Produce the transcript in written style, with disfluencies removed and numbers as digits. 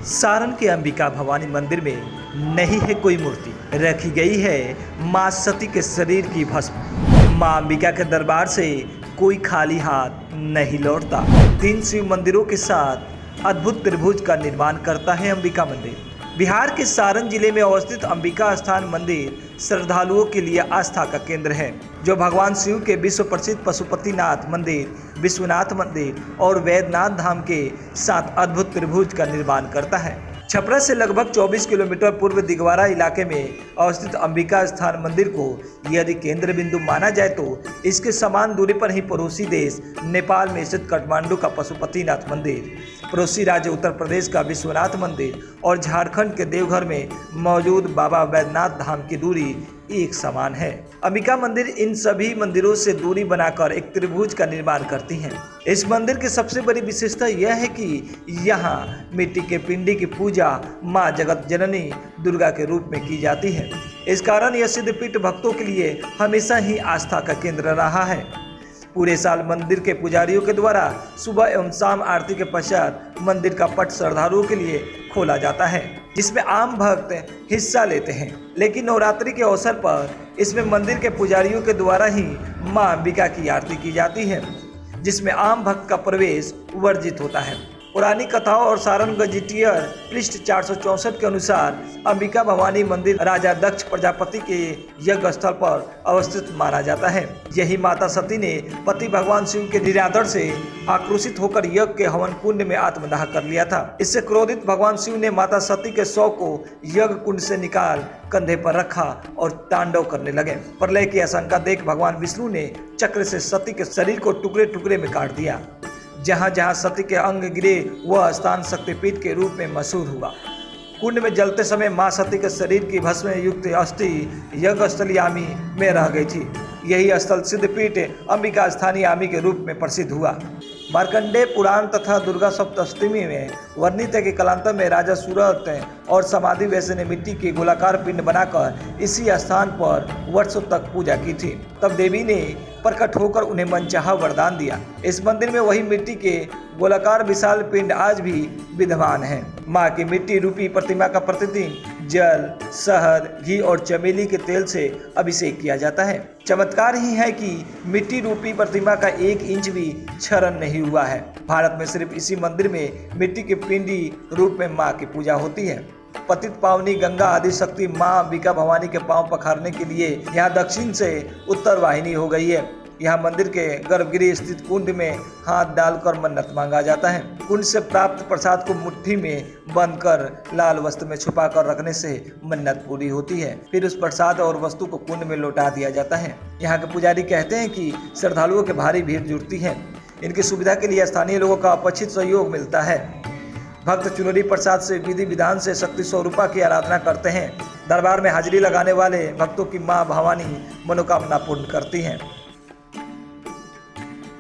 सारण के अंबिका भवानी मंदिर में नहीं है कोई मूर्ति, रखी गई है मां सती के शरीर की भस्म। मां अंबिका के दरबार से कोई खाली हाथ नहीं लौटता। 3 शिव मंदिरों के साथ अद्भुत त्रिभुज का निर्माण करता है अंबिका मंदिर। बिहार के सारण जिले में अवस्थित अंबिका स्थान मंदिर श्रद्धालुओं के लिए आस्था का केंद्र है, जो भगवान शिव के विश्व प्रसिद्ध पशुपतिनाथ मंदिर, विश्वनाथ मंदिर और वैद्यनाथ धाम के साथ अद्भुत त्रिभुज का निर्माण करता है। छपरा से लगभग 24 किलोमीटर पूर्व दिगवारा इलाके में अवस्थित अंबिका स्थान मंदिर को यदि केंद्र बिंदु माना जाए तो इसके समान दूरी पर ही पड़ोसी देश नेपाल में स्थित काठमांडू का पशुपतिनाथ मंदिर, पड़ोसी राज्य उत्तर प्रदेश का विश्वनाथ मंदिर और झारखंड के देवघर में मौजूद बाबा वैद्यनाथ धाम की दूरी एक समान है। अंबिका मंदिर इन सभी मंदिरों से दूरी बनाकर एक त्रिभुज का निर्माण करती हैं। इस मंदिर की सबसे बड़ी विशेषता यह है कि यहाँ मिट्टी के पिंडी की पूजा मां जगत जननी दुर्गा के रूप में की जाती है। इस कारण यह सिद्धपीठ भक्तों के लिए हमेशा ही आस्था का केंद्र रहा है। पूरे साल मंदिर के पुजारियों के द्वारा सुबह एवं शाम आरती के पश्चात मंदिर का पट श्रद्धालुओं के लिए खोला जाता है, जिसमें आम भक्त हिस्सा लेते हैं। लेकिन नवरात्रि के अवसर पर इसमें मंदिर के पुजारियों के द्वारा ही मां अंबिका की आरती की जाती है, जिसमें आम भक्त का प्रवेश वर्जित होता है। पुरानी कथाओं और सारण गजेटियर पृष्ठ 464 के अनुसार अंबिका भवानी मंदिर राजा दक्ष प्रजापति के यज्ञ स्थल पर अवस्थित माना जाता है। यही माता सती ने पति भगवान शिव के निरादर से आक्रोशित होकर यज्ञ के हवन कुंड में आत्मदाह कर लिया था। इससे क्रोधित भगवान शिव ने माता सती के शव को यज्ञ कुंड से निकाल कंधे पर रखा और तांडव करने लगे। प्रलय की आशंका देख भगवान विष्णु ने चक्र से सती के शरीर को टुकड़े टुकड़े में काट दिया। जहाँ जहाँ सती के अंग गिरे वह स्थान शक्तिपीठ के रूप में मशहूर हुआ। कुंड में जलते समय मां सती के शरीर की भस्म युक्त अस्थि यज्ञ स्थल यामी में रह गई थी। यही स्थल सिद्धपीठ अंबिका स्थानीय यामी के रूप में प्रसिद्ध हुआ। मार्कंडेय पुराण तथा दुर्गा सप्तष्टमी में वर्णित है कि कालांतर में राजा सूरत और समाधि वैश्य ने मिट्टी के गोलाकार पिंड बनाकर इसी स्थान पर वर्षों तक पूजा की थी। तब देवी ने प्रकट होकर उन्हें मनचाहा वरदान दिया। इस मंदिर में वही मिट्टी के गोलाकार विशाल पिंड आज भी विद्यमान है। मां की मिट्टी रूपी प्रतिमा का प्रतिदिन जल, शहद, घी और चमेली के तेल से अभिषेक किया जाता है। चमत्कार ही है कि मिट्टी रूपी प्रतिमा का 1 इंच भी क्षरण नहीं हुआ है। भारत में सिर्फ इसी मंदिर में मिट्टी के पिंडी रूप में मां की पूजा होती है। पतित पावनी गंगा आदि शक्ति मां अंबिका भवानी के पांव पखारने के लिए यहाँ दक्षिण से उत्तर वाहिनी हो गई है। यहाँ मंदिर के गर्भगृह स्थित कुंड में हाथ डालकर मन्नत मांगा जाता है। कुंड से प्राप्त प्रसाद को मुट्ठी में बंद कर लाल वस्त्र में छुपा कर रखने से मन्नत पूरी होती है। फिर उस प्रसाद और वस्तु को कुंड में लौटा दिया जाता है। यहाँ के पुजारी कहते हैं कि श्रद्धालुओं की भारी भीड़ जुटती है। इनकी सुविधा के लिए स्थानीय लोगों का अपेक्षित सहयोग मिलता है। भक्त चुनरी प्रसाद से विधि विधान से शक्ति स्वरूपा की आराधना करते हैं। दरबार में हाजिरी लगाने वाले भक्तों की मां भवानी मनोकामना पूर्ण करती हैं।